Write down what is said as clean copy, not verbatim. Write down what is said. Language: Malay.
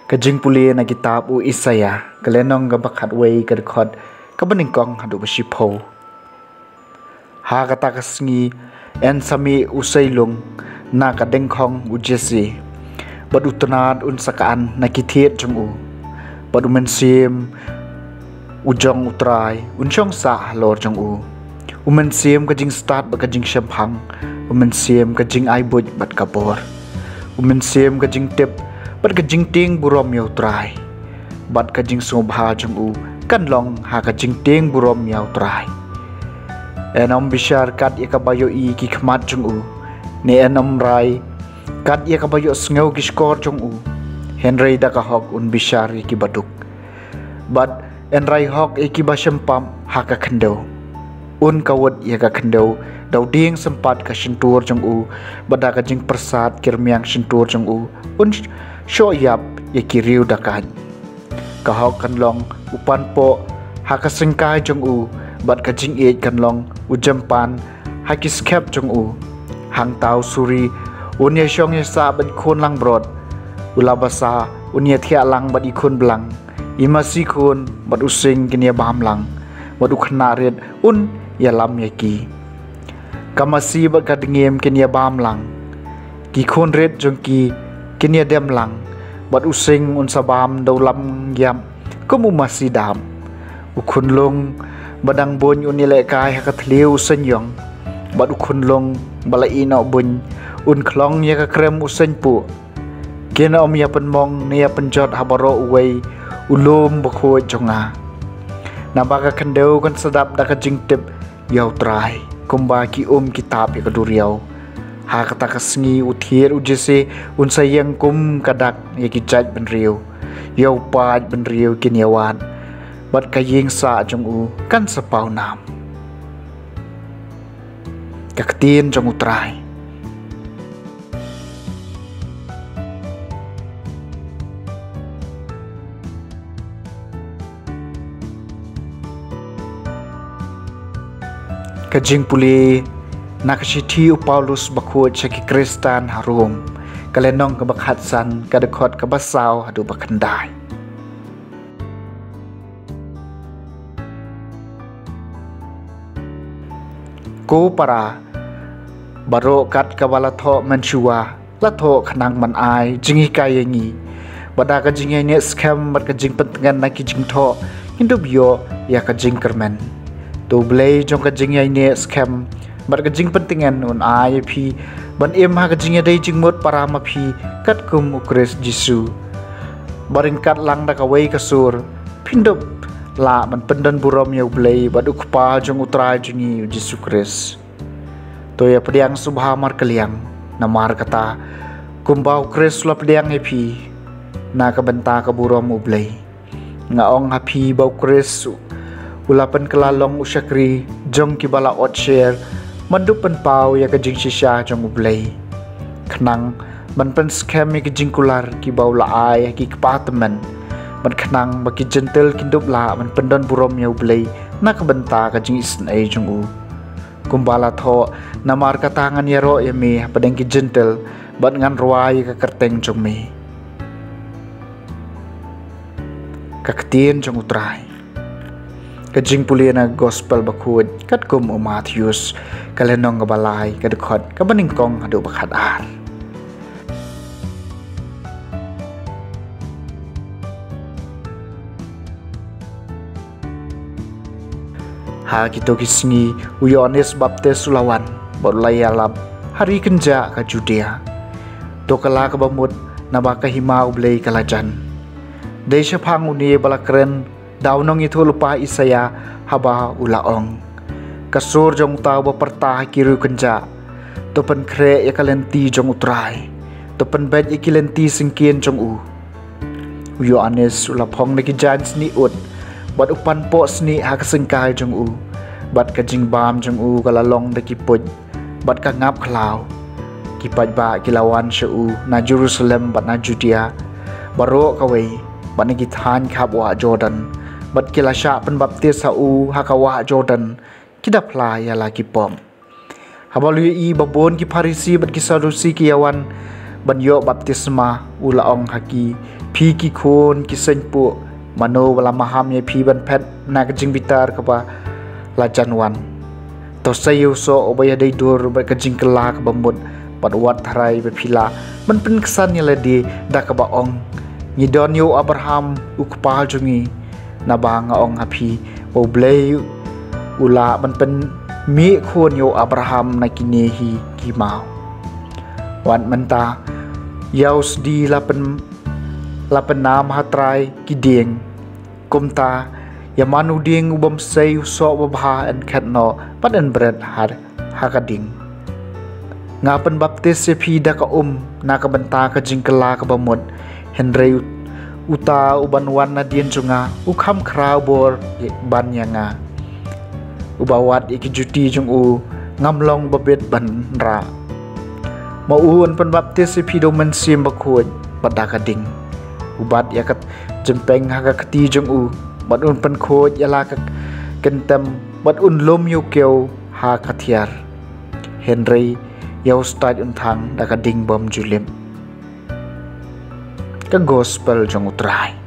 Kajing puli na kitab u Isaya kalenong gabakat way kadkod kabaningkong hadu basipo. Ha kata kasngi en sami usailung na kadengkong u Jesse. Badu tenad un sakaan na kithiet jong u. Badu mensim ujong utrai unchong sa halor jong u. Umensim kajing start ba kajing syampang. Umensim kajing aibuj bat kabor. Umensim kajing tip bat kajing ting burom yaw trai. Bat kajing sumubha jong u kan long ha kajing ting burom yaw trai. Enom bishar kat ya kabayo i ki khmat jong u. Ne enom rai kat ya kabayo sngaw ki skor jong u. Henry da ka hok un bishar ki baduk. Bat en rai hok ki ba syampam ha ka kendo. Un kawat ya ka kendo daw ding sempat ka shintur jong u. Bada kajing persat kirmiang shintur jong u. Un syo yap ya kiriu dakan. Kahok kanlong upan po haka sengkai jong u bat kajing e kanlong ujampan hakis kep jong u hang tau suri unya syong ya sa bat khon lang brod ulabasa unya thia lang bat ikon blang imasi khon bat using kinya bam lang bat ukhna red un ya lam ya ki kamasi bat kadngem kinya bam lang ki khon red jong ki kinya dem lang bat using un sabam daw lam yam kumu masih dam ukun long badang bon un ile kai ha ka thliu senyong bat ukun long balai no bun un klong ya ka krem usen pu kena om ya penmong ne ya penjot habaro uwei ulum bkhoi jonga nabaka khandeu kan sedap da ka jingtip yau trai kumba ki kitab ya ka duriau ha kata kasngi uthir ujese un sayang kum kadak ya ki jaj ben riu yau paj ben riu kinyawan bat kaying sa jong u kan sapau nam kaktin jong utrai kajing puli nakasithi Paulus bakut chaki Kristan harum kalenong kabakhatsan kadakot kabasaw hadu bakandai ko para baro kat kabalatho manchua latho khanang man ai jingi kayengi bada ka jingi ne scam bat ka jing pentengan na ki jing tho hindu bio ya ka jing kermen to blay jong ka jing ne scam bat ka jing pentingan un ai phi ban em ha ka jing dai jing mot para ma phi kat kum ukres jisu baring kat lang da ka wei ka sur pindop la man pendan burom yau blai bat ukpa jong utrai jingi jisu kris to ya pediang subha mar kaliang namar kata kumbau kris la pediang epi na ka benta ka burom ublai ngaong hapi bau kris ulapan kelalong usyakri jong kibala ot share mandupan pau ya kajing shisha jong ublay khnang man pen scam ya kajing kular ki bau la ai ki kpatemen man khnang baki gentle kindup la man pendon burom ya ublay na kabenta kajing isn ai jong u kumbala tho namar katangan ya ro ya mi padeng ki gentle bat ngan ruai ka kerteng jong mi kaktin jong utrai kajing puli na gospel bakud kat kum Matthews kalenong ngabalay kadukot kabaningkong hadu bakat ar ha kito kisngi Yohanes Baptis Sulawan bolay alab hari kenja ka Judea to kala kabamut nabaka himau blay kalajan desya phang uni balakren daw nong itu lupa Isaya haba ulaong kasur jong tau baperta kiru kenja to pen kre ya kalenti jong utrai to pen bet ya kilenti singkien jong u Yohanes ulapong naki jans ni ut bat upan po sni hak sengkai jong u bat kajing bam jong u kalalong daki poj bat ka ngap khlaw kipaj ba kilawan shu na Jerusalem bat na Judea baro kawai bat naki than khap wa Jordan bat kilasha pen baptis sa u hakawa Jordan kidapla ya laki pom habalu i babon ki Farisi bat ki Sadusi ki yawan banyo baptisma ula ong haki phi ki khon ki sen pu mano wala maham ye phi ban phet na ka jing bitar ka ba la janwan to sayu so obaya dei dur ba ka jing kala ka bamut pat wat tharai be phila man pen ksan ye ladi da ka ba ong ni don yo Abraham ukpal jungi na ba nga ong hapi o blei ula man pen mi khon yo Abraham na kinehi ki mau wan menta yaus di lapen nam hatrai ki ding kumta yamanu ding ubam sei so babha en khatno pan en bret har hakading ngapen baptis se phi da ka na ka banta ka jingkala ka bamut henry uta uban wan na dien junga ukham khrau bor ban yanga ubawat ikijuti jung u ngamlong babet ban ra ma uon pan baptis se phi do man sim bakhoj badaka ding ubat yakat jempeng haga kati jung u bad un pan khoj yala ka kentem bad un lom yu keu ha kathiar henry yaw start un thang daka ding bom julim ka gospel jong utrai